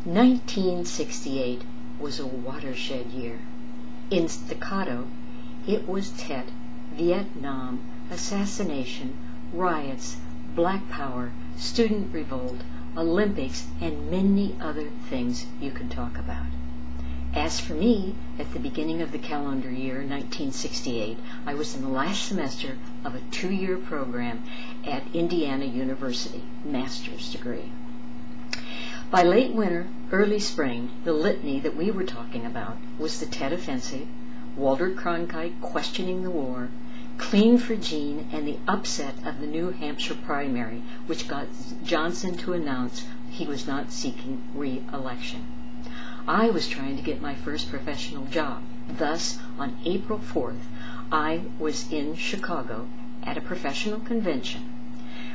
1968 was a watershed year. In staccato, it was Tet, Vietnam, assassination, riots, Black Power, student revolt, Olympics, and many other things you could talk about. As for me, at the beginning of the calendar year 1968, I was in the last semester of a 2-year program at Indiana University, master's degree. By late winter, early spring, the litany that we were talking about was the Tet Offensive, Walter Cronkite questioning the war, Clean for Jean, and the upset of the New Hampshire primary, which got Johnson to announce he was not seeking re-election. I was trying to get my first professional job. Thus, on April 4th, I was in Chicago at a professional convention.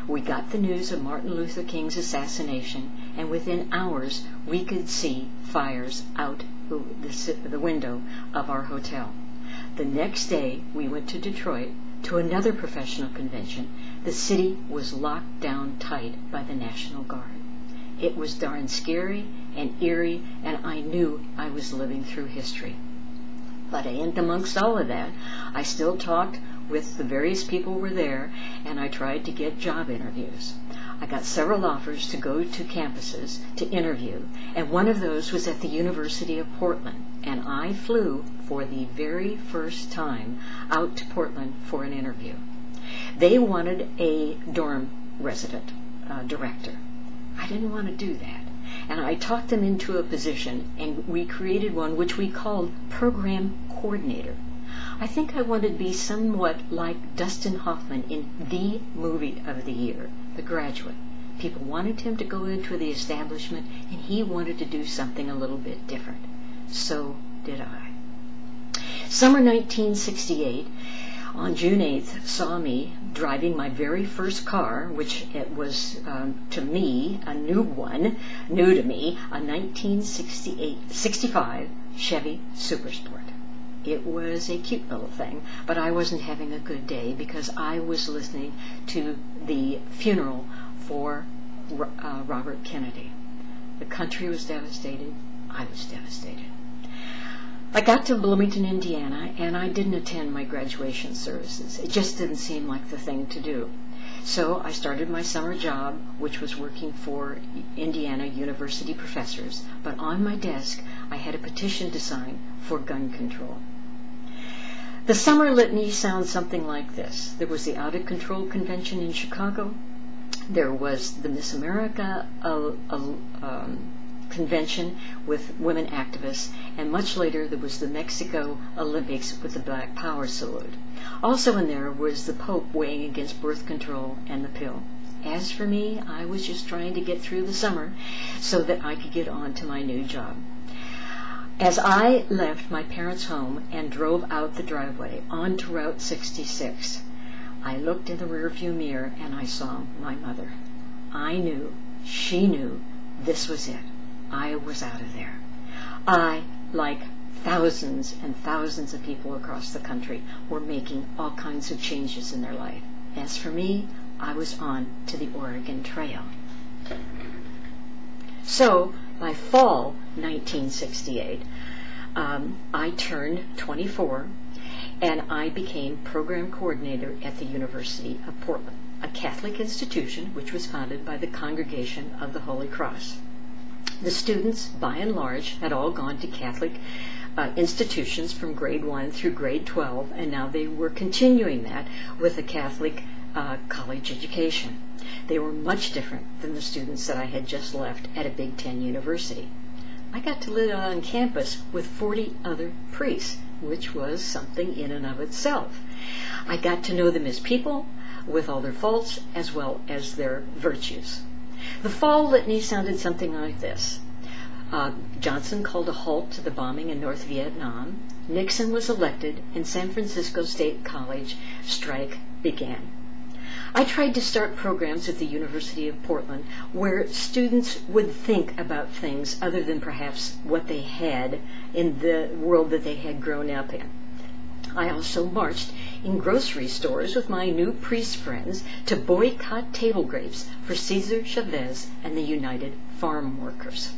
We got the news of Martin Luther King's assassination, and within hours we could see fires out the window of our hotel. The next day we went to Detroit to another professional convention. The city was locked down tight by the National Guard. It was darn scary and eerie, and I knew I was living through history. But amongst all of that, I still talked with the various people who were there, and I tried to get job interviews. I got several offers to go to campuses to interview, and one of those was at the University of Portland, and I flew for the very first time out to Portland for an interview. They wanted a dorm resident director. I didn't want to do that. And I talked them into a position, and we created one which we called Program Coordinator. I think I wanted to be somewhat like Dustin Hoffman in the movie of the year, The Graduate. People wanted him to go into the establishment, and he wanted to do something a little bit different. So did I. Summer 1968, on June 8th, saw me driving my very first car, which it was, to me, a new to me, a 1965 Chevy Supersport. It was a cute little thing, but I wasn't having a good day because I was listening to the funeral for Robert Kennedy. The country was devastated. I was devastated. I got to Bloomington, Indiana, and I didn't attend my graduation services. It just didn't seem like the thing to do. So I started my summer job, which was working for Indiana University professors, but on my desk I had a petition to sign for gun control. The summer litany sounds something like this. There was the Out of Control Convention in Chicago. There was the Miss America convention with women activists, and much later there was the Mexico Olympics with the Black Power salute. Also in there was the Pope weighing against birth control and the pill. As for me, I was just trying to get through the summer so that I could get on to my new job. As I left my parents' home and drove out the driveway onto Route 66, I looked in the rearview mirror and I saw my mother. I knew, she knew, this was it. I was out of there. I, like thousands and thousands of people across the country, were making all kinds of changes in their life. As for me, I was on to the Oregon Trail. So, by fall 1968, I turned 24, and I became program coordinator at the University of Portland, a Catholic institution which was founded by the Congregation of the Holy Cross. The students, by and large, had all gone to Catholic institutions from grade 1 through grade 12, and now they were continuing that with a Catholic college education. They were much different than the students that I had just left at a Big Ten university. I got to live on campus with 40 other priests, which was something in and of itself. I got to know them as people, with all their faults as well as their virtues. The fall litany sounded something like this. Johnson called a halt to the bombing in North Vietnam. Nixon was elected, and San Francisco State College strike began. I tried to start programs at the University of Portland where students would think about things other than perhaps what they had in the world that they had grown up in. I also marched in grocery stores with my new priest friends to boycott table grapes for Cesar Chavez and the United Farm Workers.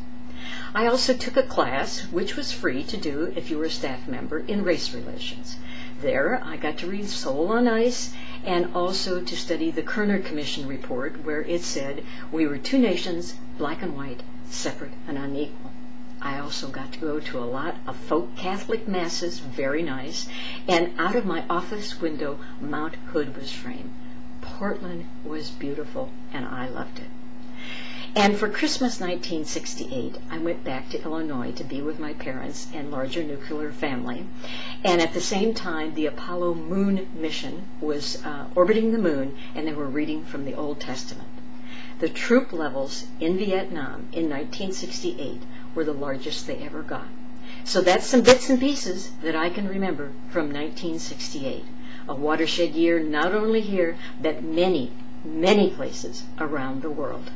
I also took a class, which was free to do if you were a staff member, in race relations. There, I got to read Soul on Ice and also to study the Kerner Commission report, where it said we were two nations, black and white, separate and unequal. I also got to go to a lot of folk Catholic masses, very nice, and out of my office window, Mount Hood was framed. Portland was beautiful, and I loved it. And for Christmas 1968, I went back to Illinois to be with my parents and larger nuclear family. And at the same time, the Apollo moon mission was orbiting the moon, and they were reading from the Old Testament. The troop levels in Vietnam in 1968 were the largest they ever got. So that's some bits and pieces that I can remember from 1968. A watershed year not only here, but many, many places around the world.